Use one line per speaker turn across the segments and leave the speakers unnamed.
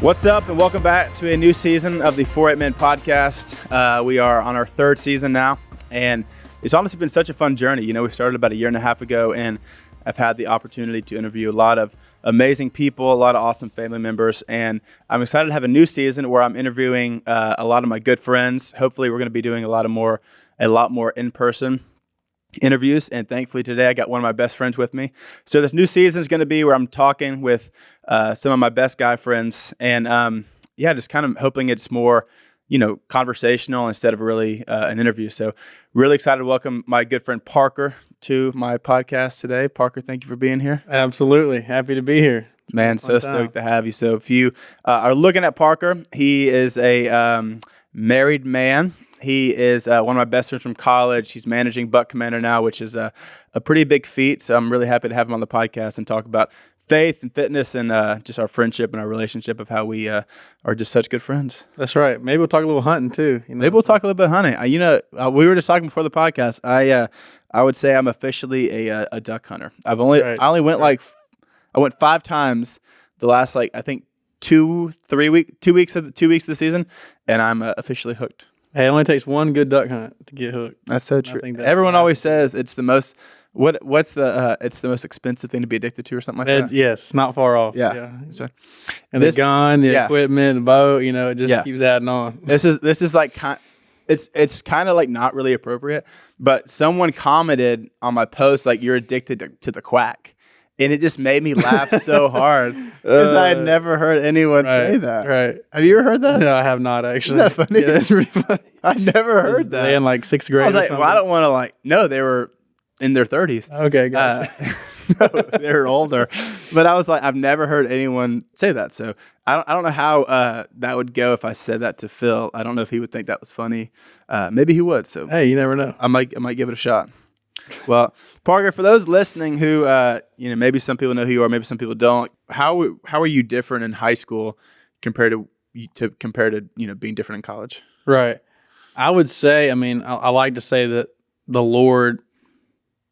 What's up, and welcome back to a new season of the 4-8 Men podcast. We are on our third season now, and it's honestly been such a fun journey. You know, we started about a year and a half ago, and I've had the opportunity to interview a lot of amazing people, a lot of awesome family members, and I'm excited to have a new season where I'm interviewing a lot of my good friends. Hopefully, we're going to be doing a lot more in-person interviews, and thankfully today I got one of my best friends with me. So this new season is going to be where I'm talking with some of my best guy friends, and just kind of hoping it's more, conversational instead of really an interview. So really excited to welcome my good friend Parker to my podcast today. Parker, thank you for being here.
Absolutely. Happy to be here.
Man, so stoked to have you. So if you are looking at Parker, he is a married man. He is one of my best friends from college. He's managing Buck Commander now, which is a pretty big feat. So I'm really happy to have him on the podcast and talk about faith and fitness and just our friendship and our relationship of how we are just such good friends.
That's right. Maybe we'll talk a little hunting too.
Maybe we'll talk a little bit of hunting. We were just talking before the podcast. I would say I'm officially a duck hunter. I went 5 times the last I think 2 weeks of the season, and I'm officially hooked.
Hey, it only takes one good duck hunt to get hooked.
That's so true. Everyone always says it's the most it's the most expensive thing to be addicted to or something like that.
Yes, not far off.
Yeah. So,
and the gun, the equipment, the boat, it just keeps adding on.
This is like it's kind of like not really appropriate, but someone commented on my post like you're addicted to the quack. And it just made me laugh so hard because I had never heard anyone say that.
Right.
Have you ever heard that?
No, I have not actually.
Isn't that funny?
Yeah, that's pretty funny.
I never heard that.
They in like 6th grade.
I was like, well, I don't want to no, they were in their 30s.
Okay, gotcha.
No, they were older. But I was like, I've never heard anyone say that. So I don't know how that would go if I said that to Phil. I don't know if he would think that was funny. Maybe he would. So
hey, you never know.
I might give it a shot. Well, Parker, for those listening who, maybe some people know who you are, maybe some people don't. How are you different in high school compared to being different in college?
Right. I would say, I like to say that the Lord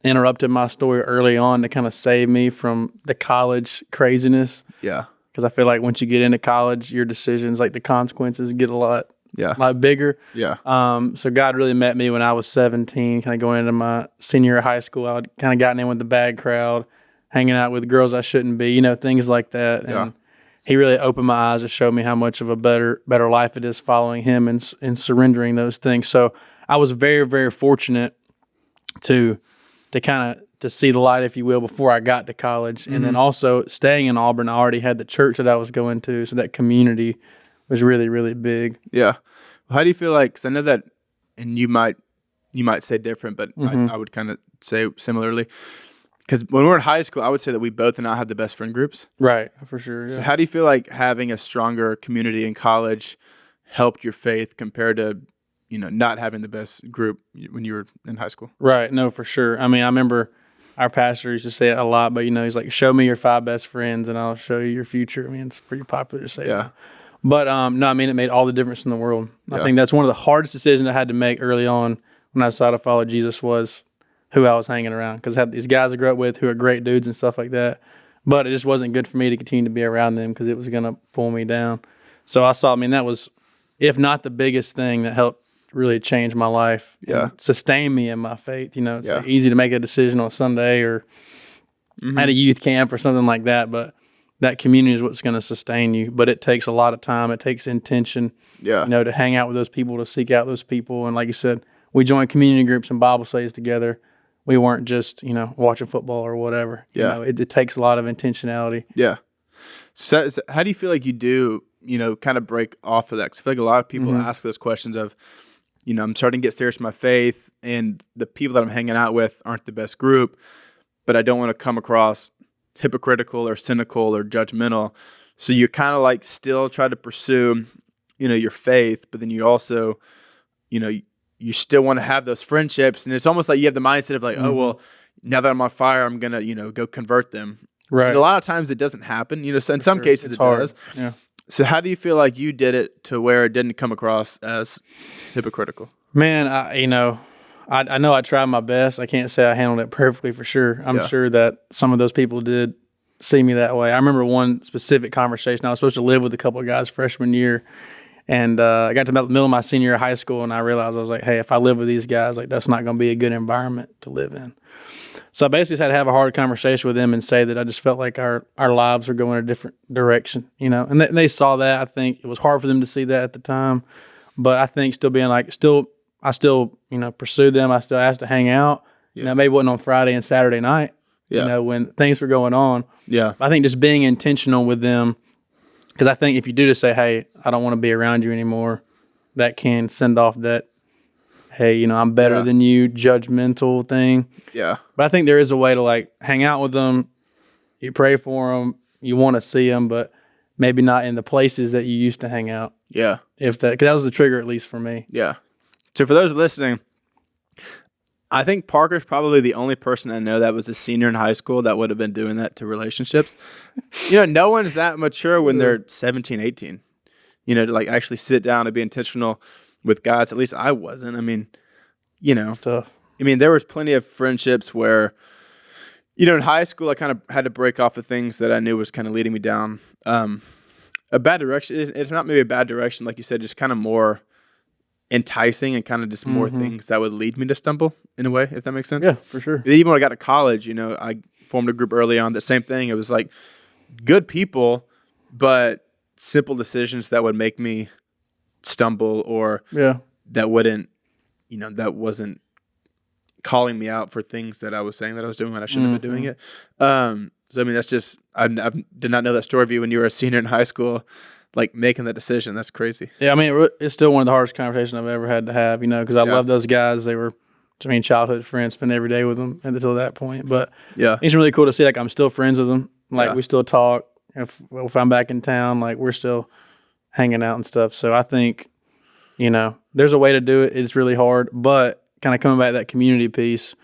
interrupted my story early on to kind of save me from the college craziness.
Yeah.
Because I feel like once you get into college, your decisions, like the consequences, get a lot bigger.
Yeah.
So God really met me when I was 17, kind of going into my senior year of high school. I'd kind of gotten in with the bad crowd, hanging out with girls I shouldn't be, things like that. And he really opened my eyes to show me how much of a better life it is following him and surrendering those things. So I was very, very fortunate to see the light, if you will, before I got to college. Mm-hmm. And then also staying in Auburn, I already had the church that I was going to. So that community was really, really big.
Yeah. How do you feel like, because I know that, and you might say different, but
mm-hmm.
I would kind of say similarly, because when we were in high school, I would say that we both did not have the best friend groups.
Right, for sure. Yeah.
So how do you feel like having a stronger community in college helped your faith compared to, not having the best group when you were in high school?
Right, no, for sure. I remember our pastor used to say it a lot, but, he's like, show me your 5 best friends and I'll show you your future. It's pretty popular to say that. But, it made all the difference in the world. I think that's one of the hardest decisions I had to make early on when I decided to follow Jesus was who I was hanging around. Because I had these guys I grew up with who are great dudes and stuff like that. But it just wasn't good for me to continue to be around them because it was going to pull me down. So I saw, that was, if not the biggest thing that helped really change my life and sustain me in my faith. It's like easy to make a decision on Sunday or at a youth camp or something like that. But that community is what's going to sustain you, but it takes a lot of time. It takes intention, to hang out with those people, to seek out those people. And like you said, we joined community groups and Bible studies together. We weren't just, watching football or whatever. It takes a lot of intentionality.
Yeah. So how do you feel like you do, kind of break off of that? Because I feel like a lot of people ask those questions of, I'm starting to get serious with my faith and the people that I'm hanging out with aren't the best group, but I don't want to come across hypocritical or cynical or judgmental. So you kind of like still try to pursue, your faith, but then you also, you still want to have those friendships. And it's almost like you have the mindset of like, oh, well, now that I'm on fire, I'm going to, go convert them.
Right.
But a lot of times it doesn't happen, so in some cases it does.
Yeah.
So how do you feel like you did it to where it didn't come across as hypocritical?
Man, I know I tried my best. I can't say I handled it perfectly for sure. I'm sure that some of those people did see me that way. I remember one specific conversation. I was supposed to live with a couple of guys freshman year, and I got to the middle of my senior year of high school, and I realized I was like, hey, if I live with these guys, like that's not going to be a good environment to live in. So I basically just had to have a hard conversation with them and say that I just felt like our lives were going a different direction, you know. And they saw that. I think it was hard for them to see that at the time, but I think still being like, I still, you know, pursued them. I still asked to hang out. Yeah. You know, maybe it wasn't on Friday and Saturday night, you know, when things were going on. Yeah. I think just being intentional with them, because I think if you do just say, hey, I don't want to be around you anymore, that can send off that, hey, you know, I'm better than you, judgmental thing. Yeah. But I think there is a way to, like, hang out with them. You pray for them. You want to see them, but maybe not in the places that you used to hang out. Yeah. Because that was the trigger, at least for me.
Yeah. So for those listening, I think Parker's probably the only person I know that was a senior in high school that would have been doing that to relationships. You know, no one's that mature when they're 17, 18, you know, to like actually sit down and be intentional with guys. At least I wasn't. I mean, you know, tough. I mean, there was plenty of friendships where, you know, in high school, I kind of had to break off of things that I knew was kind of leading me down a bad direction. It's not maybe a bad direction, like you said, just kind of more enticing and kind of just more things that would lead me to stumble in a way, if that makes sense.
Yeah, for sure.
Even when I got to college, you know, I formed a group early on. The same thing. It was like good people, but simple decisions that would make me stumble or that wouldn't, you know, that wasn't calling me out for things that I was saying that I was doing when I shouldn't have been doing it. So, I mean, that's just, I did not know that story of you when you were a senior in high school, like making that decision. That's crazy.
Yeah, I mean, it's still one of the hardest conversations I've ever had to have, you know, because I love those guys. They were, I mean, childhood friends, spent every day with them until that point. But it's really cool to see, like, I'm still friends with them. Like, we still talk. If I'm back in town, like, we're still hanging out and stuff. So I think, you know, there's a way to do it. It's really hard. But kind of coming back to that community piece,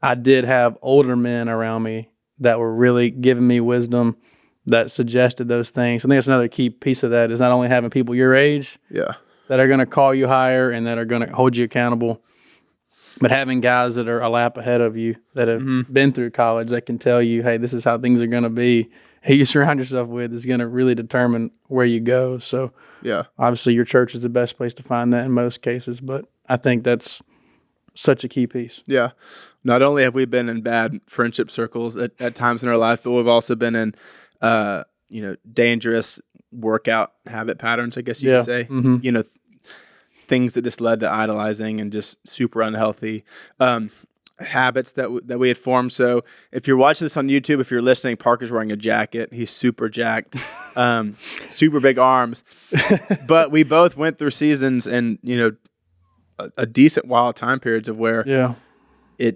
I did have older men around me that were really giving me wisdom that suggested those things. I think that's another key piece of that is not only having people your age that are going to call you higher and that are going to hold you accountable, but having guys that are a lap ahead of you that have been through college that can tell you, hey, this is how things are going to be. Who you surround yourself with is going to really determine where you go. So obviously your church is the best place to find that in most cases, but I think that's such a key piece.
Yeah. Not only have we been in bad friendship circles at times in our life, but we've also been in you know, dangerous workout habit patterns, I guess you could say. You know, things that just led to idolizing and just super unhealthy habits that we had formed. So if you're watching this on YouTube, if you're listening, Parker's wearing a jacket. He's super jacked, super big arms. But we both went through seasons and, you know, a decent while time periods of where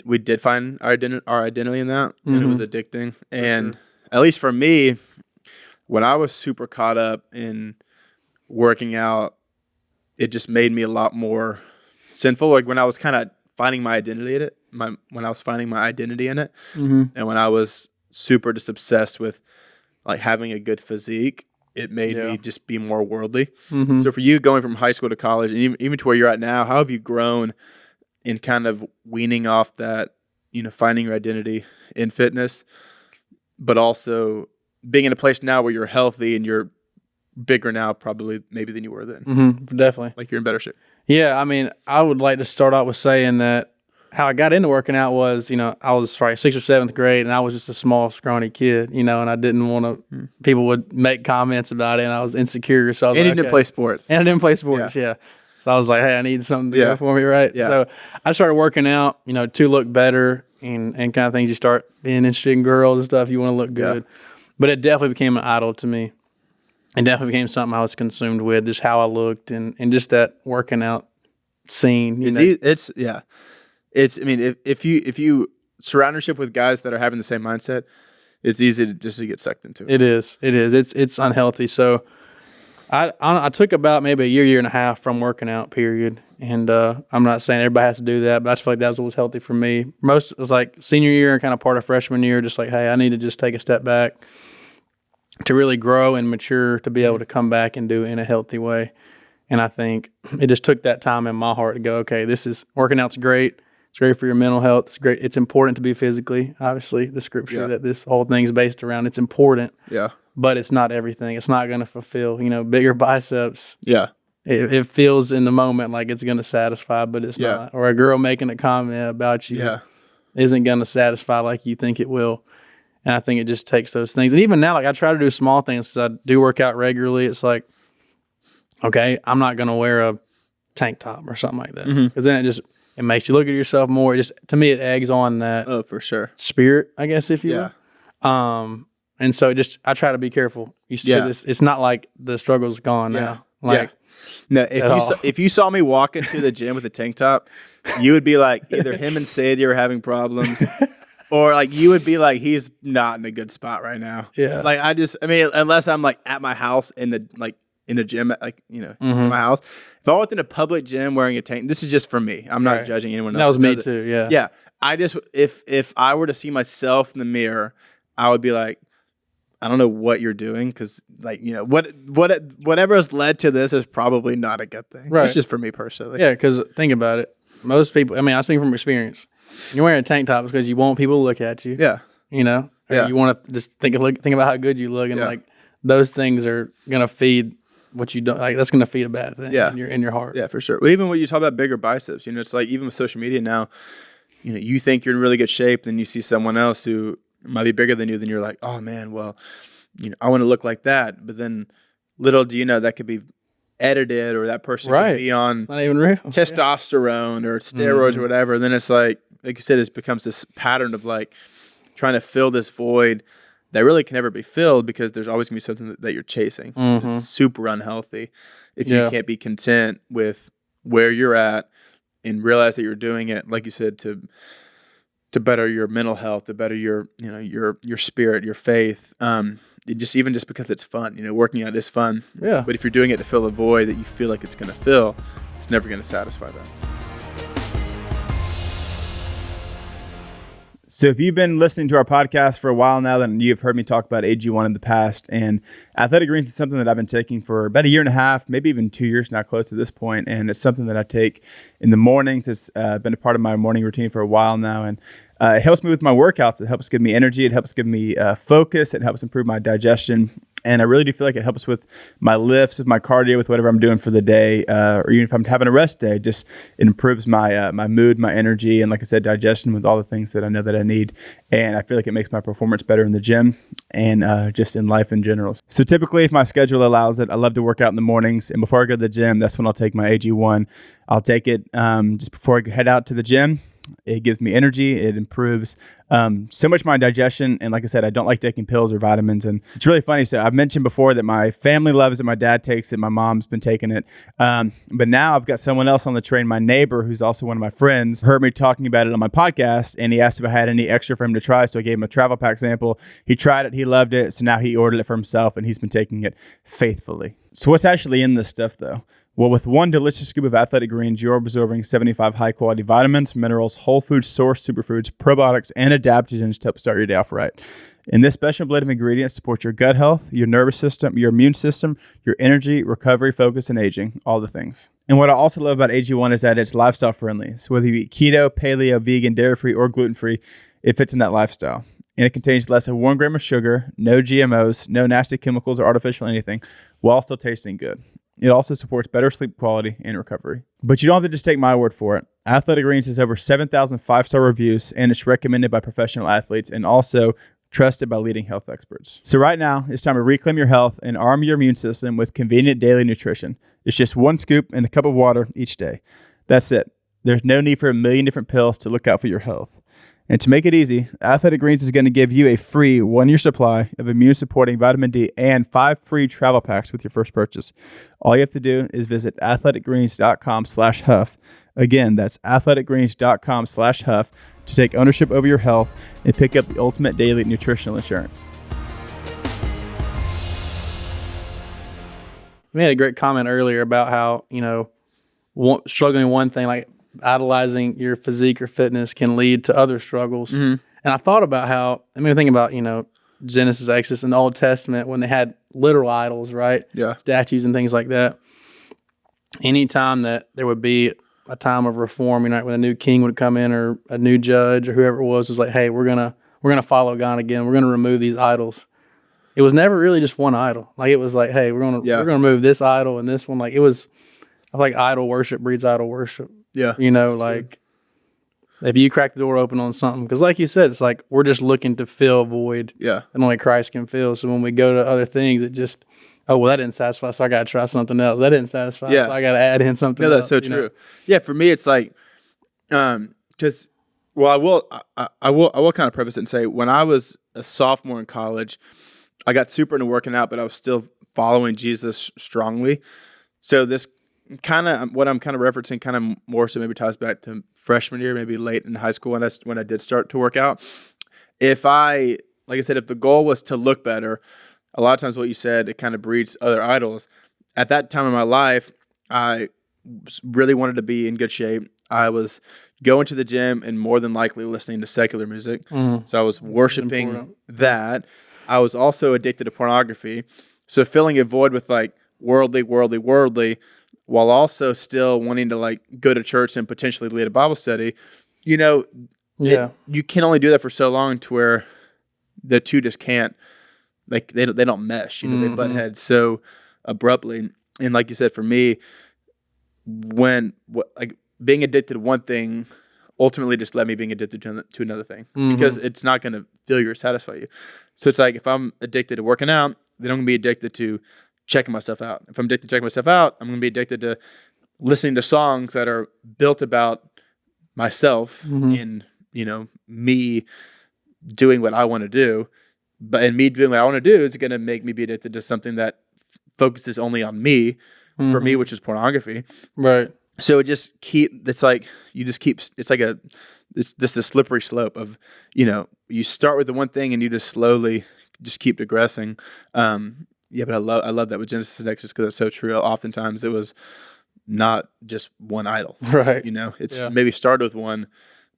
we did find our identity in that, and it was addicting. And at least for me, when I was super caught up in working out, it just made me a lot more sinful. Like when I was kind of finding my identity in it, and when I was super just obsessed with like having a good physique, it made me just be more worldly. So for you going from high school to college and even to where you're at now, how have you grown in kind of weaning off that, you know, finding your identity in fitness, but also being in a place now where you're healthy and you're bigger now probably maybe than you were then?
Definitely.
Like you're in better shape.
Yeah, I mean, I would like to start out with saying that how I got into working out was, you know, I was probably 6th or 7th grade and I was just a small, scrawny kid, you know, and I didn't want to, people would make comments about it and I was insecure. So I was
and you didn't play sports.
And I didn't play sports, So I was like, hey, I need something to go for me, right? Yeah. So I started working out, you know, to look better and kind of things. You start being interested in girls and stuff. You want to look good. Yeah. But it definitely became an idol to me. It definitely became something I was consumed with, just how I looked and just that working out scene.
It's I mean, if you surround yourself with guys that are having the same mindset, it's easy to get sucked into it.
It is. It's unhealthy. So I took about maybe a year and a half from working out, period. And I'm not saying everybody has to do that, but I just feel like that was what was healthy for me. Most it was like senior year and kind of part of freshman year, just like, hey, I need to just take a step back to really grow and mature to be able to come back and do it in a healthy way. And I think it just took that time in my heart to go, okay, this is working out's great. It's great for your mental health. It's great. It's important to be physically, obviously, the scripture that this whole thing's based around. It's important.
Yeah.
But it's not everything. It's not going to fulfill, bigger biceps.
Yeah.
It feels in the moment like it's going to satisfy, but it's not. Or a girl making a comment about you isn't going to satisfy like you think it will. And I think it just takes those things. And even now, like I try to do small things because I do work out regularly. It's like, okay, I'm not going to wear a tank top or something like that. Because then it makes you look at yourself more. To me, it eggs on that.
Oh, for sure.
Spirit, I guess, if you will. And so I try to be careful. It's not like the struggle's gone now. Like,
no, if you saw me walk into the gym with a tank top, you would be like, either him and Sadie are having problems, or like you would be like, he's not in a good spot right now. Yeah. Like unless I'm like at my house in a gym, like my house. If I went in a public gym wearing a tank, this is just for me. I'm not judging anyone else.
That was me too. Yeah.
Yeah. I just if I were to see myself in the mirror, I would be like, I don't know what you're doing because, like, whatever has led to this is probably not a good thing. Right. It's just for me personally.
Yeah, because think about it. Most people, I speak from experience. You're wearing a tank top because you want people to look at you. Yeah. Or you want to just think about how good you look, and like those things are gonna feed what you don't like. That's gonna feed a bad thing in your heart.
Yeah, for sure. Well, even when you talk about bigger biceps, it's like even with social media now, you think you're in really good shape, then you see someone else who might be bigger than you, then you're like, oh man, well, I want to look like that. But then little do you know that could be edited, or that person could be on
not even real
testosterone or steroids or whatever. And then it's like you said, it becomes this pattern of like trying to fill this void that really can never be filled because there's always gonna be something that you're chasing. It's super unhealthy if you can't be content with where you're at and realize that you're doing it, like you said, to better your mental health, to better your your spirit, your faith. Just because it's fun, working out is fun. Yeah. But if you're doing it to fill a void that you feel like it's going to fill, it's never going to satisfy that. So if you've been listening to our podcast for a while now, then you've heard me talk about AG1 in the past. And Athletic Greens is something that I've been taking for about a year and a half, maybe even 2 years now, close to this point. And it's something that I take in the mornings. It's been a part of my morning routine for a while now. And it helps me with my workouts. It helps give me energy. It helps give me focus. It helps improve my digestion. And I really do feel like it helps with my lifts, with my cardio, with whatever I'm doing for the day, or even if I'm having a rest day. Just it improves my my mood, my energy, and like I said, digestion with all the things that I know that I need. And I feel like it makes my performance better in the gym and just in life in general. So typically, if my schedule allows it, I love to work out in the mornings. And before I go to the gym, that's when I'll take my AG1. I'll take it just before I head out to the gym. It gives me energy. It improves so much my digestion. And like I said, I don't like taking pills or vitamins. And it's really funny. So I've mentioned before that my family loves it. My dad takes it. My mom's been taking it. But now I've got someone else on the train. My neighbor, who's also one of my friends, heard me talking about it on my podcast. And he asked if I had any extra for him to try. So I gave him a travel pack sample. He tried it. He loved it. So now he ordered it for himself and he's been taking it faithfully. So what's actually in this stuff though? Well, with one delicious scoop of Athletic Greens, you're absorbing 75 high-quality vitamins, minerals, whole food source superfoods, probiotics, and adaptogens to help start your day off right. And this special blend of ingredients supports your gut health, your nervous system, your immune system, your energy, recovery, focus, and aging, all the things. And what I also love about AG1 is that it's lifestyle friendly. So whether you eat keto, paleo, vegan, dairy-free, or gluten-free, it fits in that lifestyle. And it contains less than 1 gram of sugar, no GMOs, no nasty chemicals or artificial anything, while still tasting good. It also supports better sleep quality and recovery. But you don't have to just take my word for it. Athletic Greens has over 7,000 5-star reviews, and it's recommended by professional athletes and also trusted by leading health experts. So right now, it's time to reclaim your health and arm your immune system with convenient daily nutrition. It's just 1 scoop and a cup of water each day. That's it. There's no need for a million different pills to look out for your health. And to make it easy, Athletic Greens is going to give you a free 1-year supply of immune-supporting vitamin D and 5 free travel packs with your first purchase. All you have to do is visit athleticgreens.com/Huff. Again, that's athleticgreens.com/Huff to take ownership over your health and pick up the ultimate daily nutritional insurance.
We had a great comment earlier about how, struggling one thing, like idolizing your physique or fitness can lead to other struggles. And I thought about how, think about, Genesis, Exodus, and the Old Testament when they had literal idols, right? Yeah. Statues and things like that. Anytime that there would be a time of reform, you know, when a new king would come in or a new judge or whoever it was like, hey, we're gonna follow God again. We're gonna remove these idols. It was never really just one idol. Like it was like, hey, we're gonna remove this idol and this one. Like it was, I feel like idol worship breeds idol worship.
Yeah,
you know, like good. If you crack the door open on something, because like you said, it's like we're just looking to fill a void.
Yeah,
and only Christ can fill. So when we go to other things, it just, oh well, that didn't satisfy, so I got to try something else. That didn't satisfy, so I got to add in something.
No, that's
else,
so true. Know? Yeah, for me, it's like, because well, I will kind of preface it and say when I was a sophomore in college, I got super into working out, but I was still following Jesus strongly. So this kind of what I'm kind of referencing kind of more so maybe ties back to freshman year, maybe late in high school, and that's when I did start to work out. Like I said, if the goal was to look better, a lot of times what you said, it kind of breeds other idols. At that time in my life, I really wanted to be in good shape. I was going to the gym and more than likely listening to secular music. So I was worshiping that. I was also addicted to pornography. So filling a void with like worldly, while also still wanting to like go to church and potentially lead a Bible study, you know, you can only do that for so long to where the two just can't, like they don't mesh, you know, they butt heads so abruptly. And like you said, for me, like being addicted to one thing ultimately just led me being addicted to another thing because it's not going to fill you or satisfy you. So it's like if I'm addicted to working out, then I'm going to be addicted to checking myself out. If I'm addicted to checking myself out, I'm going to be addicted to listening to songs that are built about myself and, you know, me doing what I want to do. And me doing what I want to do is going to make me be addicted to something that focuses only on me, for me, which is pornography.
Right.
So it's like it's just a slippery slope of, you know, you start with the one thing and you just slowly just keep digressing. But I love that with Genesis and Exodus because it's so true. Oftentimes it was not just one idol.
Right.
You know, it's maybe started with one,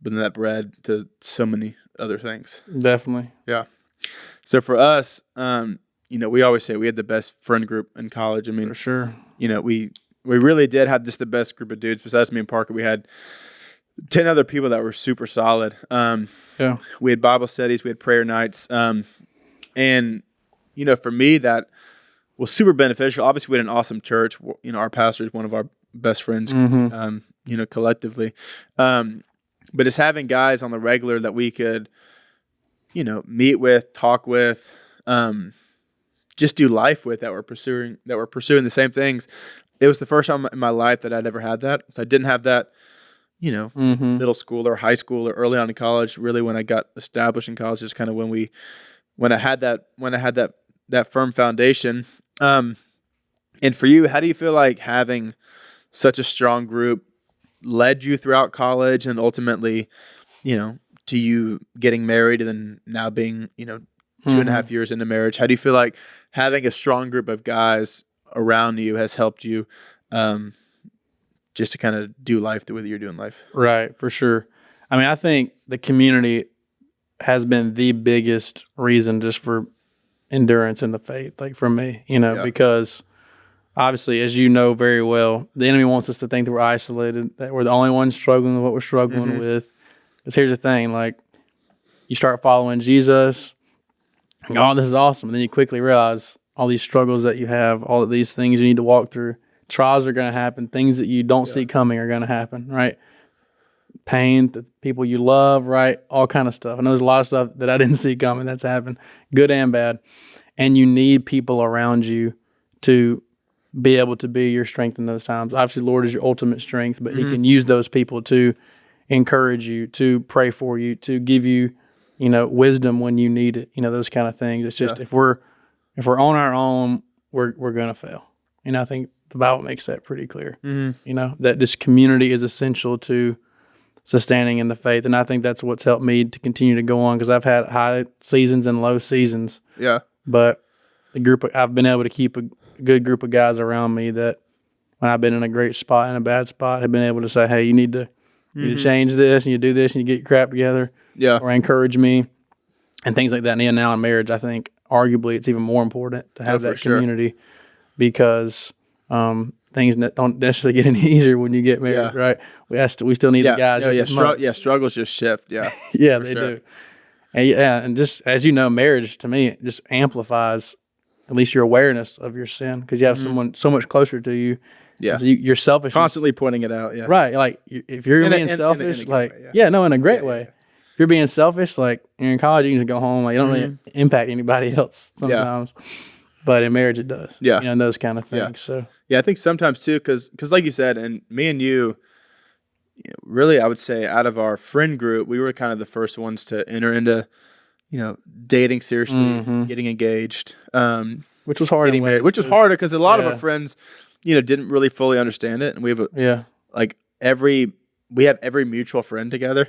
but then that bred to so many other things.
Definitely.
Yeah. So for us, you know, we always say we had the best friend group in college. I mean,
for sure.
You know, we really did have just the best group of dudes. Besides me and Parker, we had 10 other people that were super solid. We had Bible studies, we had prayer nights. And, you know, for me, that was super beneficial. Obviously, we had an awesome church. You know, our pastor is one of our best friends, you know, collectively. But just having guys on the regular that we could, you know, meet with, talk with, just do life with, that were pursuing the same things. It was the first time in my life that I'd ever had that. So I didn't have that, you know, middle school or high school or early on in college. Really, when I got established in college, is kind of when I had that firm foundation. And for you, how do you feel like having such a strong group led you throughout college and ultimately, you know, to you getting married and then now being, you know, 2.5 years into marriage? How do you feel like having a strong group of guys around you has helped you just to kind of do life the way that you're doing life?
Right, for sure. I mean, I think the community has been the biggest reason just for endurance in the faith, like for me, you know, because obviously, as you know very well, the enemy wants us to think that we're isolated, that we're the only ones struggling with what we're struggling with. Because here's the thing, like, you start following Jesus, and, oh, this is awesome. And then you quickly realize all these struggles that you have, all of these things you need to walk through. Trials are going to happen. Things that you don't see coming are going to happen, right? Pain, the people you love, right? All kind of stuff. And there's a lot of stuff that I didn't see coming that's happened, good and bad. And you need people around you to be able to be your strength in those times. Obviously, Lord is your ultimate strength, but He can use those people to encourage you, to pray for you, to give you, you know, wisdom when you need it. You know, those kind of things. It's just if we're on our own, we're gonna fail. And I think the Bible makes that pretty clear. You know, that this community is essential to sustaining in the faith, and I think that's what's helped me to continue to go on because I've had high seasons and low seasons.
Yeah,
but I've been able to keep a good group of guys around me that when I've been in a great spot and a bad spot, have been able to say, hey, you need to change this, and you do this, and you get your crap together. Yeah. Or encourage me and things like that. And now in marriage, I think arguably it's even more important to have that community because then things don't necessarily get any easier when you get married, right? We still need the guys.
Struggles just shift. Yeah,
yeah, they do. And just as you know, marriage to me just amplifies at least your awareness of your sin because you have someone so much closer to you.
Yeah,
so you're selfish,
constantly pointing it out. Yeah,
right. Like if you're being selfish, in a great way. If you're being selfish, like you're in college, you can just go home. Like you don't really impact anybody else sometimes. Yeah. But in marriage, it does.
Yeah,
and those kind of things.
Yeah.
So
I think sometimes too, because like you said, and me and you, really, I would say out of our friend group, we were kind of the first ones to enter into, dating seriously, getting engaged,
which was hard.
Getting married, which was harder because a lot of our friends, didn't really fully understand it, and we have we have every mutual friend together,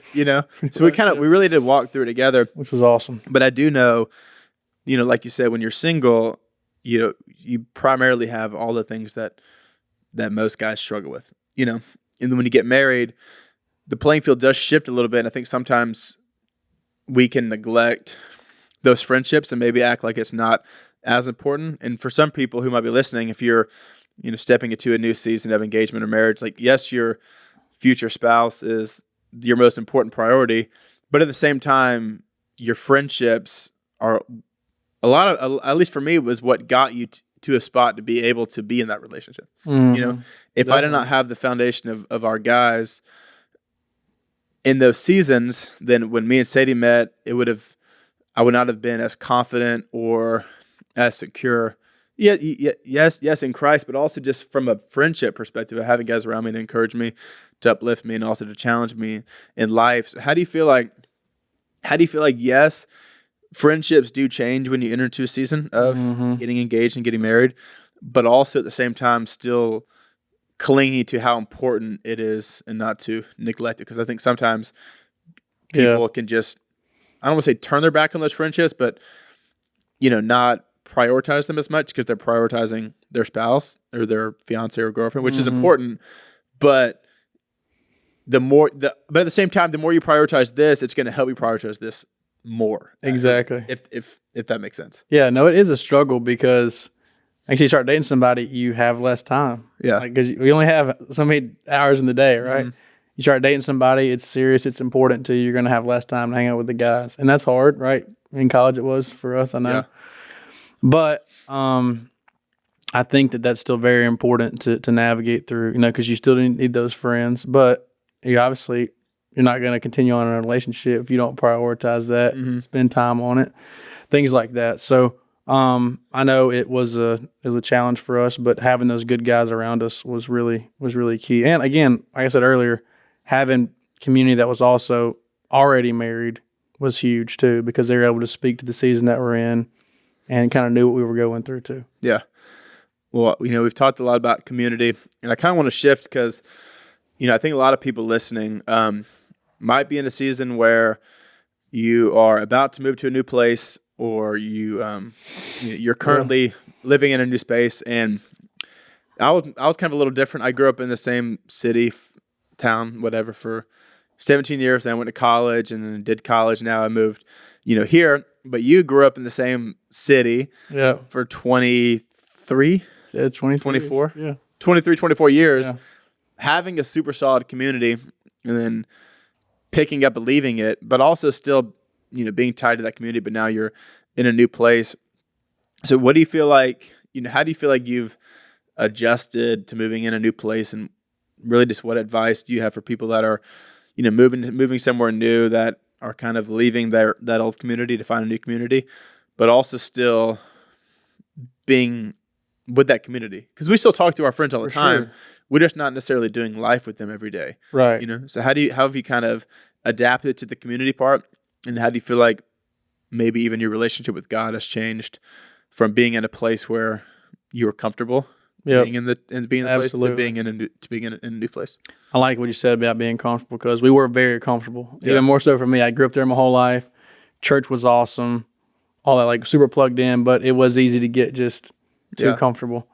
so we really did walk through it together,
which was awesome.
But I do know, like you said, when you're single, you primarily have all the things that most guys struggle with, and then when you get married, the playing field does shift a little bit. And I think sometimes we can neglect those friendships and maybe act like it's not as important. And for some people who might be listening, if you're, stepping into a new season of engagement or marriage, like, yes, your future spouse is your most important priority, but at the same time, your friendships are at least for me, was what got you to a spot to be able to be in that relationship. If I did not have the foundation of our guys in those seasons, then when me and Sadie met, I would not have been as confident or as secure. Yes, in Christ, but also just from a friendship perspective of having guys around me to encourage me, to uplift me, and also to challenge me in life. So how do you feel like, yes, friendships do change when you enter into a season of getting engaged and getting married, but also at the same time still clinging to how important it is and not to neglect it. Because I think sometimes people can just, I don't want to say turn their back on those friendships, but, not prioritize them as much because they're prioritizing their spouse or their fiance or girlfriend, which is important. But but at the same time, the more you prioritize this, it's going to help you prioritize this more.
Exactly.
If that makes sense.
Yeah, no, it is a struggle because actually you start dating somebody, you have less time.
Yeah.
Because we only have so many hours in the day, right? You start dating somebody, it's serious, it's important to you, you're going to have less time to hang out with the guys. And that's hard, right? In college it was for us, I know. Yeah. But I think that's still very important to navigate through, because you still need those friends. But you're not going to continue on in a relationship if you don't prioritize that, spend time on it, things like that. So I know it was a challenge for us, but having those good guys around us was really key. And again, like I said earlier, having community that was also already married was huge too, because they were able to speak to the season that we're in and kind of knew what we were going through too.
Yeah. Well, we've talked a lot about community, and I kind of want to shift because, I think a lot of people listening might be in a season where you are about to move to a new place, or you're currently living in a new space. And I was kind of a little different. I grew up in the same city, town, whatever, for 17 years. Then I went to college and then did college. Now I moved, here. But you grew up in the same city for 23?
Yeah,
24?
Yeah.
23, 24 years. Yeah. Having a super solid community and then picking up and leaving it, but also still, being tied to that community, but now you're in a new place. So what do you feel like, how do you feel like you've adjusted to moving in a new place, and really just what advice do you have for people that are, moving somewhere new, that are kind of leaving that old community to find a new community, but also still being with that community? Because we still talk to our friends all the time. Sure. We're just not necessarily doing life with them every day.
Right.
So how have you kind of adapted to the community part, and how do you feel like maybe even your relationship with God has changed from being in a place where you were comfortable being in the place to being in a new place?
I like what you said about being comfortable, because we were very comfortable. Even more so for me. I grew up there my whole life. Church was awesome. All that, like, super plugged in, but it was easy to get just too comfortable.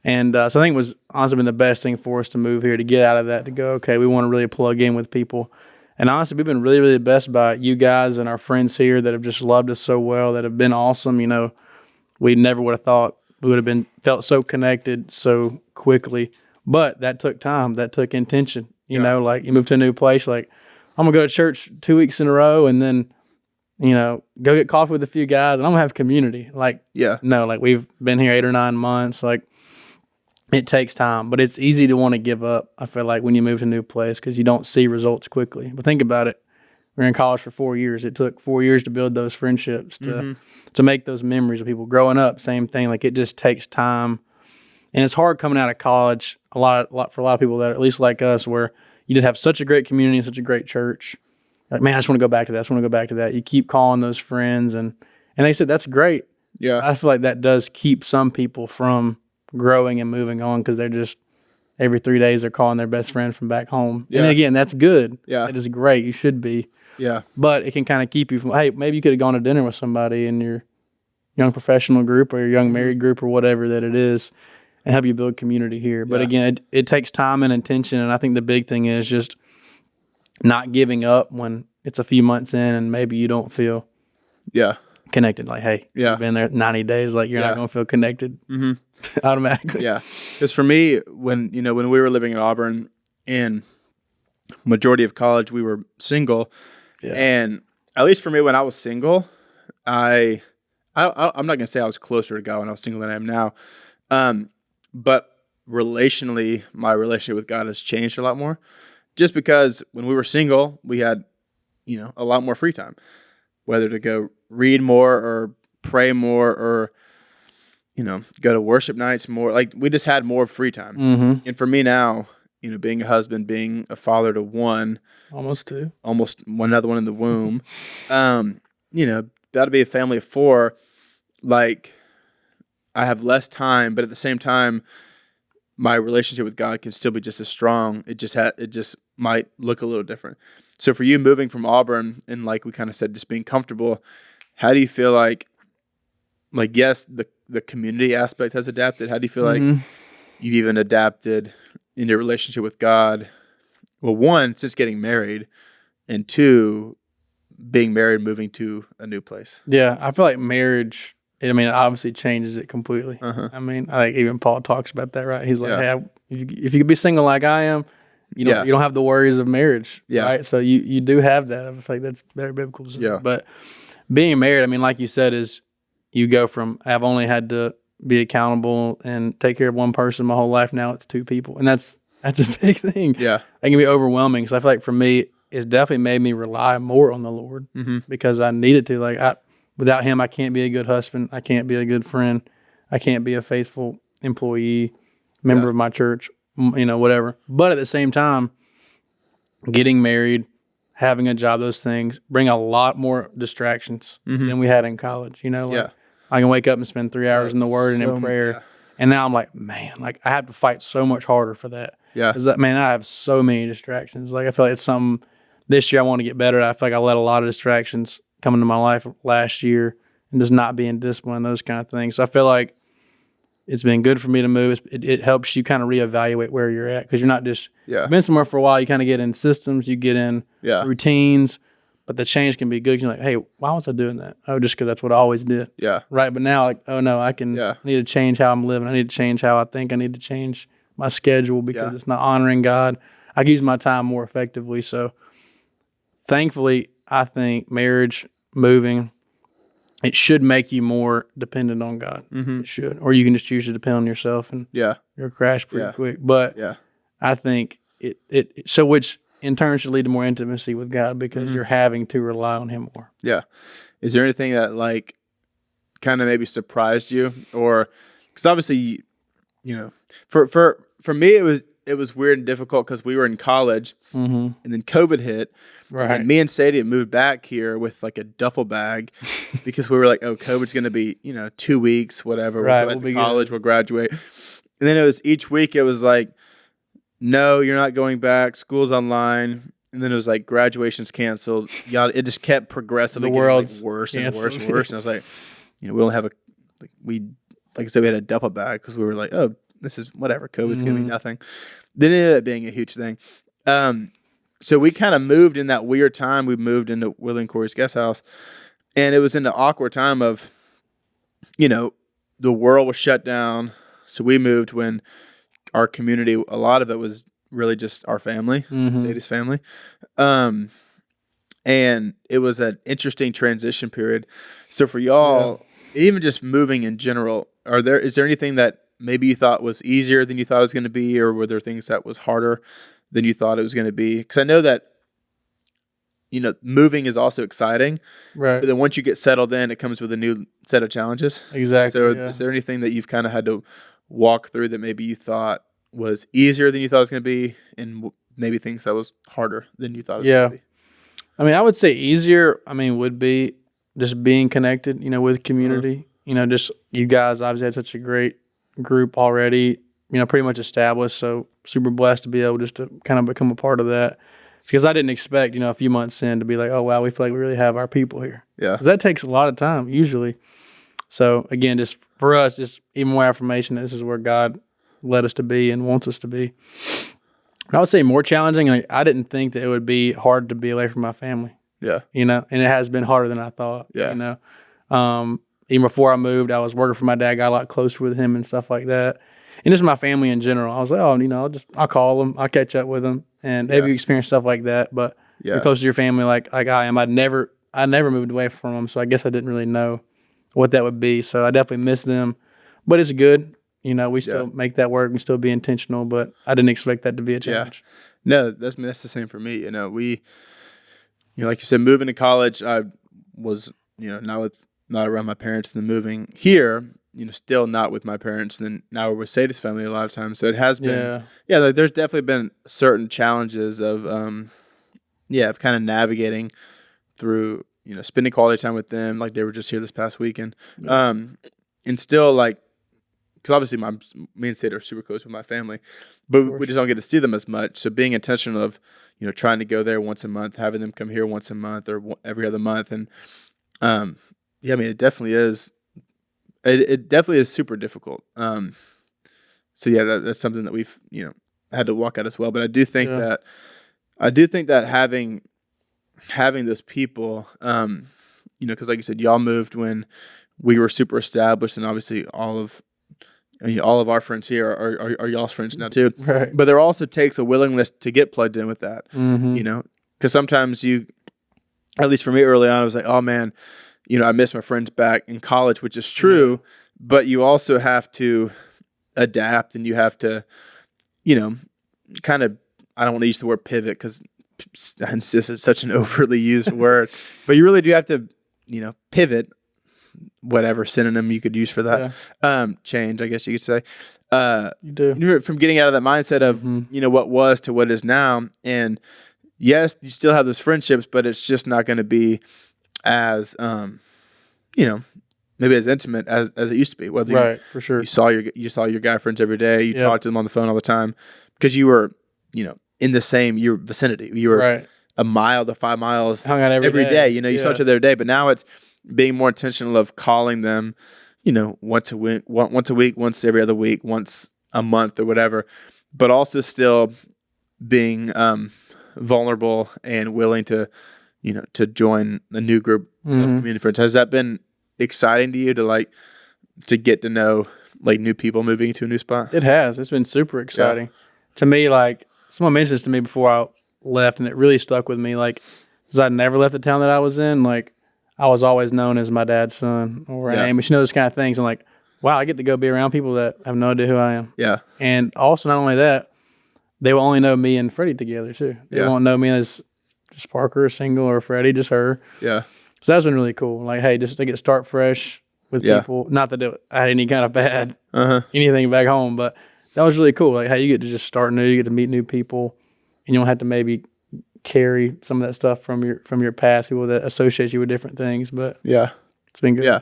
And so I think it was honestly been the best thing for us to move here, to get out of that, to go, okay, we want to really plug in with people. And honestly, we've been really, really blessed by you guys and our friends here that have just loved us so well, that have been awesome. We never would have thought we would have felt so connected so quickly But that took time. That took intention. You know, like you move to a new place, like I'm going to go to church 2 weeks in a row and then, you know, go get coffee with a few guys and I'm going to have community. Like, no, like we've been here 8 or 9 months. Like it takes time, but it's easy to want to give up. I feel like when you move to a new place because you don't see results quickly. But think about it. We're in college for 4 years. It took 4 years to build those friendships, to make those memories of people growing up. Same thing. Like it just takes time. And it's hard coming out of college for a lot of people that are at least like us, where you did have such a great community and such a great church. Like, man, I just want to go back to that. I just want to go back to that. You keep calling those friends, and they said that's great.
Yeah,
I feel like that does keep some people from growing and moving on because they're just every 3 days they're calling their best friend from back home. Yeah. And again, that's good.
Yeah,
it is great. You should be.
Yeah,
but it can kind of keep you from. Hey, maybe you could have gone to dinner with somebody in your young professional group or your young married group or whatever that it is, and help you build community here. But again, it takes time and intention, and I think the big thing is just not giving up when it's a few months in and maybe you don't feel connected. Like, hey, you've been there 90 days, like you're not going to feel connected automatically.
Yeah, because for me, when we were living in Auburn, in majority of college, we were single, and at least for me, when I was single, I'm not going to say I was closer to God when I was single than I am now. But relationally, my relationship with God has changed a lot more. Just because when we were single, we had, a lot more free time, whether to go read more or pray more or, go to worship nights more. Like we just had more free time. Mm-hmm. And for me now, being a husband, being a father to one,
almost
another one in the womb, got to be a family of 4, like, I have less time, but at the same time, my relationship with God can still be just as strong. It just might look a little different. So for you moving from Auburn and like we kind of said, just being comfortable, how do you feel like yes, the community aspect has adapted. How do you feel like you've even adapted in your relationship with God? Well, 1, it's just getting married, and 2, being married, moving to a new place.
Yeah, I feel like marriage, it obviously changes it completely. I think even Paul talks about that, right? He's like, hey, if you could be single like I am, you don't have the worries of marriage, right? So you do have that. I feel like that's very biblical.
Yeah.
But being married, like you said, is you go from I've only had to be accountable and take care of one person my whole life. Now it's 2 people, and that's a big thing.
Yeah,
it can be overwhelming. So I feel like for me, it's definitely made me rely more on the Lord because I needed to. Like without Him, I can't be a good husband. I can't be a good friend. I can't be a faithful employee, member of my church, whatever. But at the same time, getting married, having a job, those things bring a lot more distractions than we had in college. I can wake up and spend 3 hours in the Word and in prayer. Yeah. And now I'm like, man, like I have to fight so much harder for that.
Yeah.
Because I have so many distractions. Like I feel like it's something this year I want to get better at. I feel like I let a lot of distractions come into my life last year and just not being disciplined, those kind of things. So I feel like it's been good for me to move. It helps you kind of reevaluate where you're at because you're not just you've been somewhere for a while. You kind of get in systems, you get in routines, but the change can be good. You're like, hey, why was I doing that? Oh, just because that's what I always did.
Yeah.
Right. But now, like, oh no, I need to change how I'm living. I need to change how I think. I need to change my schedule because it's not honoring God. I can use my time more effectively. So thankfully, I think marriage, moving, it should make you more dependent on God. It should. Or you can just choose to depend on yourself and you'll crash pretty quick. But I think which in turn should lead to more intimacy with God because you're having to rely on Him more.
Yeah. Is there anything that like kind of maybe surprised you? Or because obviously, for me it was weird and difficult because we were in college and then COVID hit. Right. And me and Sadie moved back here with like a duffel bag because we were like, oh, COVID's going to be, 2 weeks, whatever.
Right,
we'll go to college, we'll graduate. And then it was each week it was like, no, you're not going back. School's online. And then it was like graduation's canceled. It just kept progressively getting like worse and worse and worse. And I was like, we only have like I said, we had a duffel bag because we were like, oh, this is whatever. COVID's going to be nothing. Then it ended up being a huge thing. So we kind of moved in that weird time. We moved into Willie and Corey's guest house. And it was in the awkward time of, the world was shut down. So we moved when our community, a lot of it was really just our family, Sadie's family. And it was an interesting transition period. So for y'all, even just moving in general, is there anything that maybe you thought was easier than you thought it was going to be, or were there things that was harder than you thought it was going to be? Because I know that, moving is also exciting,
right?
But then once you get settled in, it comes with a new set of challenges.
Exactly.
So is there anything that you've kind of had to walk through that maybe you thought was easier than you thought it was going to be, and maybe things that was harder than you thought it was going to be?
I mean, I would say easier, would be just being connected, with community. Just you guys obviously had such a great group already, pretty much established. So super blessed to be able just to kind of become a part of that. Because I didn't expect, a few months in to be like, oh, wow, we feel like we really have our people here.
Yeah.
Because that takes a lot of time usually. So again, just for us, just even more affirmation that this is where God led us to be and wants us to be. I would say more challenging. I didn't think that it would be hard to be away from my family.
Yeah.
And it has been harder than I thought.
Yeah.
Even before I moved, I was working for my dad, got a lot closer with him and stuff like that. And just my family in general. I was like, I'll call them, I'll catch up with them, and maybe experience stuff like that. But you're close to your family like I am. I never moved away from them, so I guess I didn't really know what that would be. So I definitely miss them, but it's good. We still make that work. We still be intentional, but I didn't expect that to be a challenge.
No, that's the same for me. We, like you said, moving to college, I was, not around my parents, and then moving here, still not with my parents. And then now we're with Sadie's family a lot of times. So it has been, there's definitely been certain challenges of kind of navigating through, spending quality time with them. Like they were just here this past weekend. And still because obviously me and Sadie are super close with my family, but we just don't get to see them as much. So being intentional of, trying to go there once a month, having them come here once a month or every other month. And, it definitely is. It definitely is super difficult. So that's something that we've, had to walk out as well. But I do think that having those people, because like you said, y'all moved when we were super established, and obviously all of our friends here are y'all's friends now too.
Right.
But there also takes a willingness to get plugged in with that, because sometimes at least for me early on, I was like, oh man, I miss my friends back in college, which is true, but you also have to adapt, and you have to, kind of, I don't want to use the word pivot because this is such an overly used word, but you really do have to, pivot, whatever synonym you could use for that. Change, I guess you could say.
You do.
From getting out of that mindset of, what was to what is now. And yes, you still have those friendships, but it's just not going to be as, maybe as intimate as it used to be. Whether
for sure.
You saw your guy friends every day. You talked to them on the phone all the time because you were, in the same your vicinity. You were a mile to 5 miles
hung out every
day. You saw each other every day. But now it's being more intentional of calling them, once a week, once every other week, once a month or whatever. But also still being vulnerable and willing to, to join a new group of community friends. Has that been exciting to you to get to know new people moving to a new spot?
It has. It's been super exciting. To me, someone mentioned this to me before I left, and it really stuck with me. Because I never left the town that I was in. I was always known as my dad's son or Amos, those kind of things. I'm wow, I get to go be around people that have no idea who I am. Yeah. And also, not only that, they will only know me and Freddie together too. They won't know me as just Parker, single, or Freddie, just her. Yeah. So that's been really cool. Hey, just to start fresh with people. Not that I had any kind of bad anything back home, but that was really cool. Hey, you get to just start new. You get to meet new people, and you don't have to maybe carry some of that stuff from your past, people that associate you with different things. But it's been good. Yeah,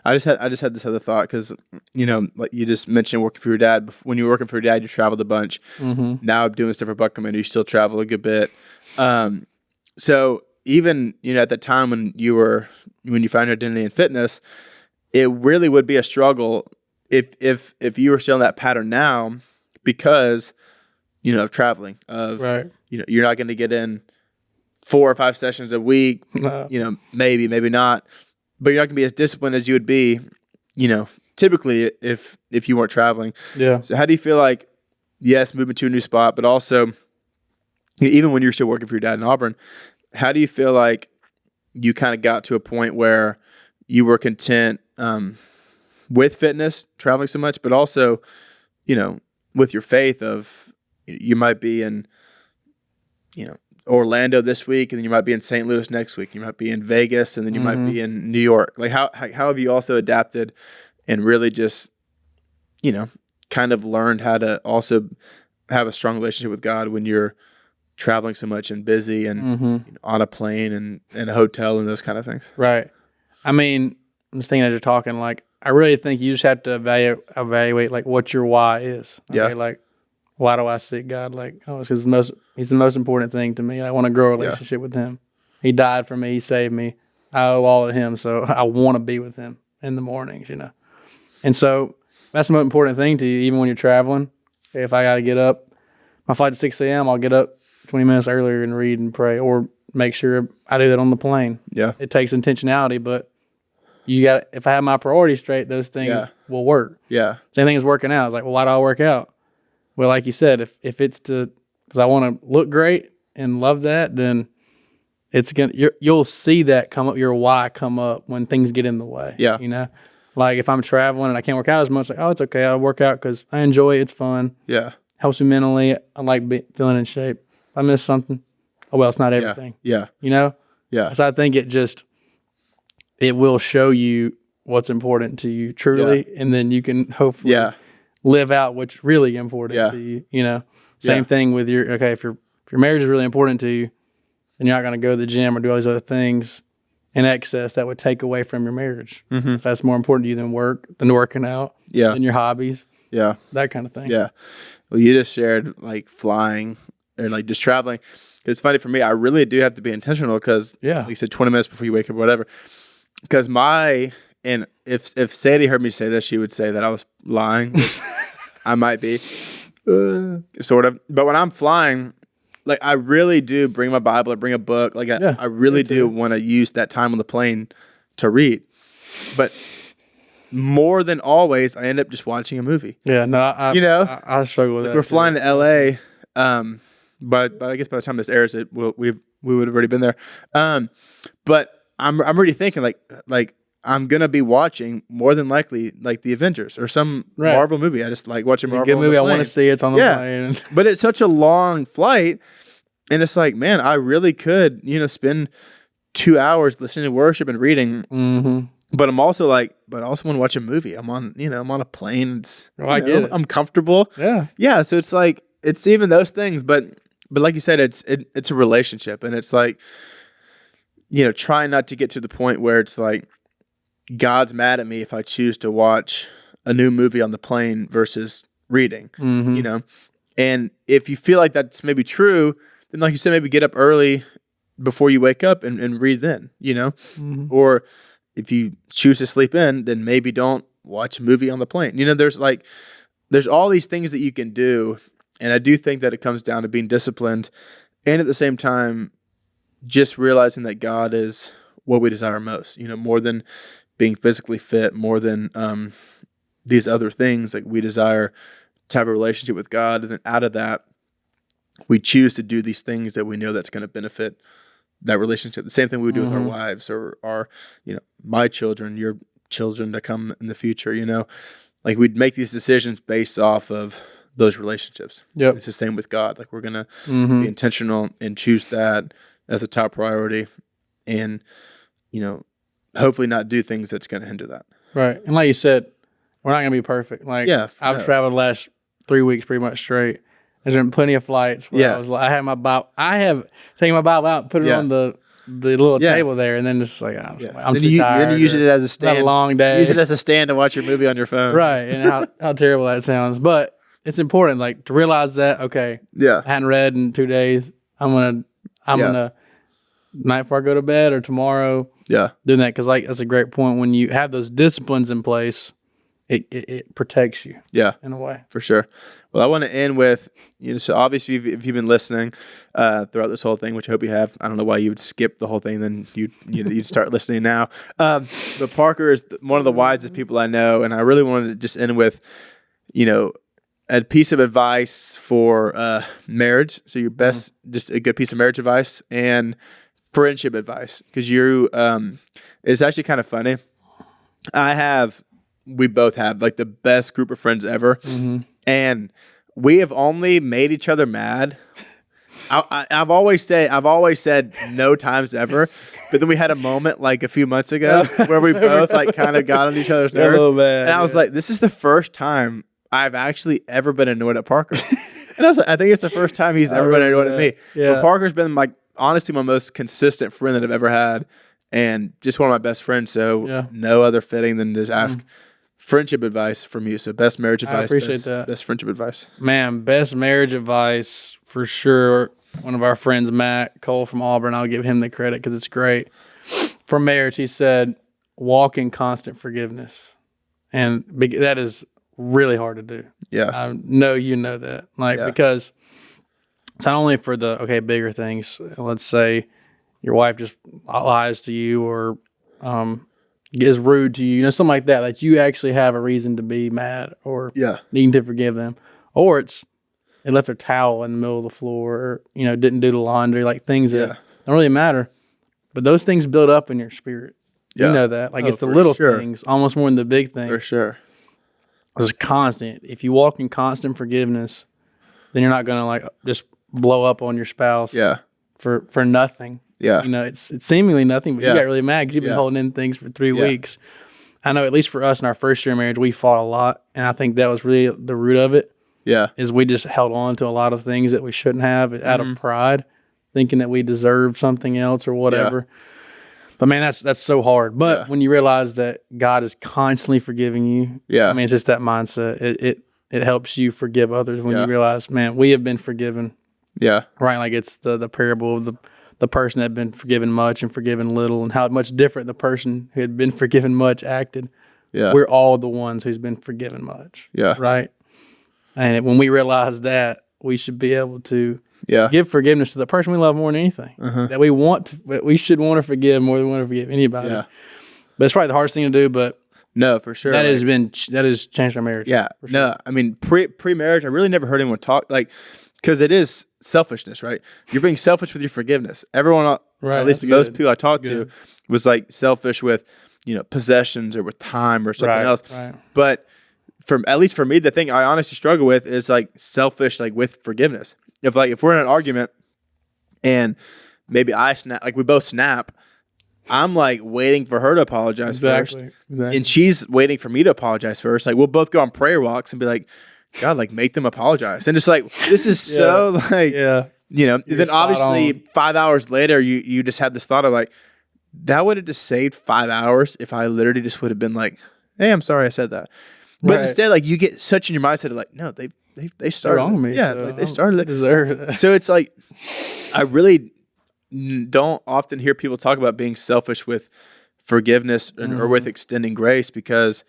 I just had this other thought because like you just mentioned working for your dad. When you were working for your dad, you traveled a bunch. Now doing stuff for Buckman, you still travel a good bit. So even at that time when you found your identity in fitness, it really would be a struggle if you were still in that pattern now because of traveling you're not going to get in 4 or 5 sessions a week. No. Maybe not, but you're not going to be as disciplined as you would be typically if you weren't traveling. So how do you feel like yes, moving to a new spot, but also even when you're still working for your dad in Auburn, how do you feel like you kind of got to a point where you were content with fitness, traveling so much, but also, with your faith of you might be in, Orlando this week, and then you might be in St. Louis next week. You might be in Vegas, and then you might be in New York. Like how have you also adapted and really just, kind of learned how to also have a strong relationship with God when you're traveling so much and busy and on a plane and in a hotel and those kind of things?
Right. I mean, I'm just thinking as you're talking, like, I really think you just have to evaluate like what your why is. Okay?
Yeah.
Like, why do I seek God? Like, it's because he's the most important thing to me. I want to grow a relationship with him. He died for me. He saved me. I owe all to him. So I want to be with him in the mornings, And so that's the most important thing to you, even when you're traveling. If I got to get up, my flight's at 6 a.m., I'll get up 20 minutes earlier and read and pray, or make sure I do that on the plane.
Yeah.
It takes intentionality, but if I have my priorities straight, those things will work.
Yeah.
Same thing as working out. It's like, well, why do I work out? Well, like you said, if it's because I want to look great and love that, then you'll see that come up, your why come up when things get in the way.
Yeah.
Like if I'm traveling and I can't work out as much, like, oh, it's okay. I'll work out because I enjoy it. It's fun.
Yeah.
Helps me mentally. I like feeling in shape. If I miss something, oh, well, it's not everything.
Yeah.
Yeah. So I think it will show you what's important to you truly, and then you can hopefully live out what's really important to you. Same thing with if your marriage is really important to you, then you're not going to go to the gym or do all these other things in excess that would take away from your marriage. If that's more important to you than working out, than your hobbies, that kind of thing.
Yeah. Well, you just shared like flying or like just traveling. It's funny for me. I really do have to be intentional because, like you said, 20 minutes before you wake up or whatever. Because if Sadie heard me say this, she would say that I was lying. I might be, sort of. But when I'm flying, like I really do bring my Bible, I bring a book. Like I really do want to use that time on the plane to read. But more than always, I end up just watching a movie.
Yeah, no, I struggle with that.
We're flying to LA, but I guess by the time this airs, we would have already been there. But I'm already thinking like I'm gonna be watching more than likely like the Avengers or some Marvel movie. I just like watching Marvel.
Good movie. I want to see it's on the plane.
But it's such a long flight, and it's like, man, I really could spend 2 hours listening to worship and reading. But I'm also I also want to watch a movie. I'm on a plane. It's
I get it.
I'm comfortable. Yeah. So it's like it's even those things, but like you said, it's a relationship, and it's like trying not to get to the point where it's like God's mad at me if I choose to watch a new movie on the plane versus reading. And if you feel like that's maybe true, then like you said, maybe get up early before you wake up and read then. Or if you choose to sleep in, then maybe don't watch a movie on the plane. There's all these things that you can do. And I do think that it comes down to being disciplined and at the same time, just realizing that God is what we desire most, more than being physically fit, more than these other things. Like we desire to have a relationship with God. And then out of that, we choose to do these things that we know that's going to benefit that relationship. The same thing we would do with our wives or our, my children, your children to come in the future, like we'd make these decisions based off of those relationships. It's the same with God. Like we're going to be intentional and choose that as a top priority and, hopefully not do things that's going to hinder that.
Right. And like you said, we're not going to be perfect. Like I've traveled the last 3 weeks pretty much straight. There's been plenty of flights where I had my Bible. I have taken my Bible out and put it on the little table there, and then just like I'm too tired.
Then you use it as a stand.
It's a long day.
Use it as a stand to watch your movie on your phone.
Right. And how terrible that sounds. But it's important like to realize that, okay, I hadn't read in 2 days. I'm gonna night before I go to bed or tomorrow. Doing that because that's a great point. When you have those disciplines in place, it protects you. In a way,
for sure. Well, I want to end with so obviously if you've been listening throughout this whole thing, which I hope you have. I don't know why you would skip the whole thing. Then you'd start listening now. But Parker is one of the wisest people I know, and I really wanted to just end with a piece of advice for marriage. So your best, just a good piece of marriage advice, and friendship advice. Because it's actually kind of funny. We both have like the best group of friends ever, and we have only made each other mad. I've always said no times ever, but then we had a moment like a few months ago where we both like kind of got on each other's nerves, and I was like, this is the first time I've actually ever been annoyed at Parker. And I was like, I think it's the first time he's ever been annoyed at me. Yeah. But Parker's been like honestly my most consistent friend that I've ever had, and just one of my best friends. So no other fitting than to ask friendship advice from you. So best marriage advice. I
appreciate that.
Best friendship advice.
Man, best marriage advice for sure. One of our friends, Matt Cole from Auburn, I'll give him the credit because it's great. For marriage, he said, walk in constant forgiveness. And that is really hard to do.
Yeah.
I know you know that. Because it's not only for the, bigger things. Let's say your wife just lies to you or is rude to you, something like that. Like you actually have a reason to be mad or needing to forgive them. Or they left their towel in the middle of the floor or, didn't do the laundry, like things that don't really matter. But those things build up in your spirit. You know that. Like it's the little things, almost more than the big things.
For sure.
It's constant. If you walk in constant forgiveness, then you're not going to just blow up on your spouse for nothing.
Yeah.
It's seemingly nothing, but you got really mad because you've been holding in things for 3 weeks. I know at least for us in our first year of marriage, we fought a lot. And I think that was really the root of it.
Yeah.
Is we just held on to a lot of things that we shouldn't have out of pride, thinking that we deserved something else or whatever. Yeah. But man, that's so hard. But when you realize that God is constantly forgiving you, it's just that mindset. It helps you forgive others when you realize, man, we have been forgiven. Yeah. Right? Like it's the parable of the person that had been forgiven much and forgiven little, and how much different the person who had been forgiven much acted. Yeah. We're all the ones who's been forgiven much. Yeah. Right? And when we realize that, we should be able to give forgiveness to the person we love more than anything. That we should want to forgive more than we want to forgive anybody. Yeah. But it's probably the hardest thing to do, but
no, for sure.
That has changed our marriage.
Yeah.
Sure.
No, I mean, pre-marriage, I really never heard anyone talk because it is selfishness, right? You're being selfish with your forgiveness. Everyone, at least most people I talked to, was like selfish with, possessions or with time or something else. Right. But at least for me, the thing I honestly struggle with is like selfish, like with forgiveness. If we're in an argument and maybe I snap, like we both snap, I'm like waiting for her to apologize first. And she's waiting for me to apologize first. Like we'll both go on prayer walks and be like, God, like make them apologize. And it's like, this is so like, then obviously 5 hours later, you just have this thought of like, that would have just saved 5 hours if I literally just would have been like, hey, I'm sorry I said that. But instead, like you get such in your mindset of like, no, they started
wrong with me.
Yeah,
so
like, they started it.
Deserve that.
So it's like, I really don't often hear people talk about being selfish with forgiveness or with extending grace because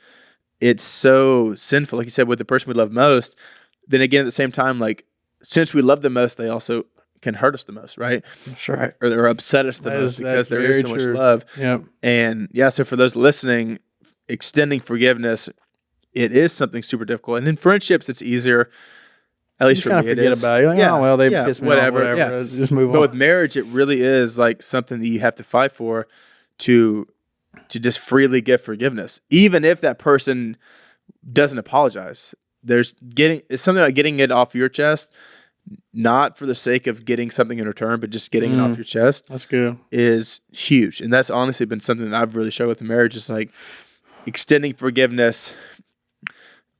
it's so sinful. Like you said, with the person we love most. Then again, at the same time, like since we love them most, they also can hurt us the most, right?
That's right.
Or upset us the most because there is so much love. Yep. And so for those listening, extending forgiveness, it is something super difficult. And in friendships, it's easier. At least for me, it is.
About it. You're like, oh, well, they pissed me off, whatever. Yeah. Just move on.
But with marriage, it really is like something that you have to fight for to just freely give forgiveness. Even if that person doesn't apologize. It's something like getting it off your chest, not for the sake of getting something in return, but just getting it off your chest.
That's good.
Is huge. And that's honestly been something that I've really struggled with in marriage, is like extending forgiveness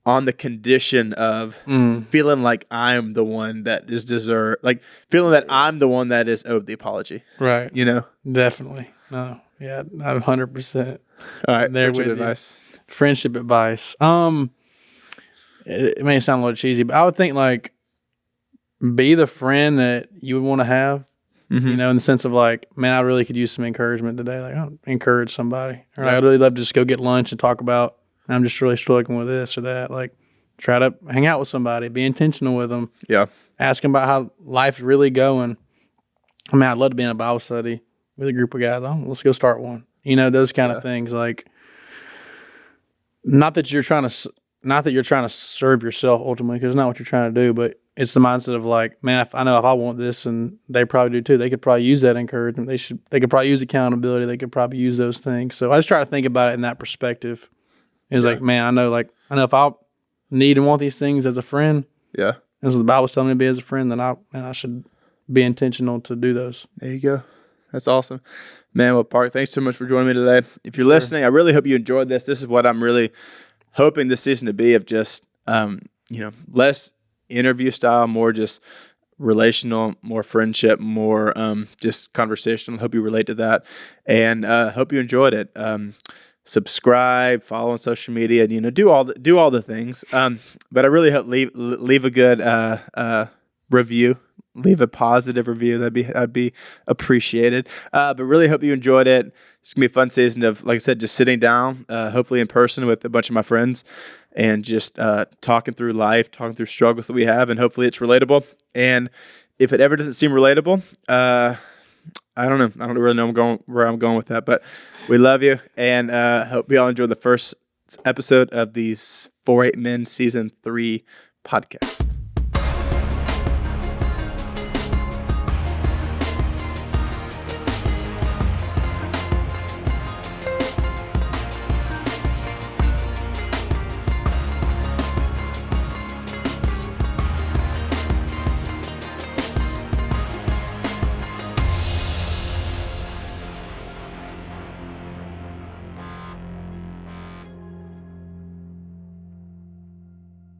on the condition of feeling like I'm the one that is deserved, like feeling that I'm the one that is owed the apology. Right.
Definitely. No. Yeah, I'm 100%.
All right.
There with advice. Friendship advice. It may sound a little cheesy, but I would think like be the friend that you would want to have. In the sense of like, man, I really could use some encouragement today. Like, I'll encourage somebody. Or I'd really love to just go get lunch and talk about, I'm just really struggling with this or that. Like, try to hang out with somebody, be intentional with them. Yeah. Ask them about how life's really going. I mean, I'd love to be in a Bible study with a group of guys. Let's go start one. Those kind of things. Like, not that you're trying to not that you're trying to serve yourself ultimately, because it's not what you're trying to do, but it's the mindset of like, man, I know if I want this, and they probably do too, they could probably use that encouragement. They could probably use accountability. They could probably use those things. So I just try to think about it in that perspective. It's like, man, I know if I need and want these things as a friend, as the Bible's telling me to be as a friend, then I should be intentional to do those.
There you go. That's awesome. Man, well, Park, thanks so much for joining me today. If you're listening, I really hope you enjoyed this. This is what I'm really hoping this season to be, of just, less interview style, more just relational, more friendship, more just conversational. Hope you relate to that, and hope you enjoyed it. Subscribe, follow on social media, and do all the things. But I really hope leave a good review. Leave a positive review. That'd be appreciated. But really hope you enjoyed it. It's gonna be a fun season of, like I said, just sitting down, hopefully in person with a bunch of my friends, and just talking through life, talking through struggles that we have, and hopefully it's relatable. And if it ever doesn't seem relatable, I don't know. I don't really know where I'm going with that. But we love you, and hope you all enjoy the first episode of the 4-8 Men Season 3 podcast.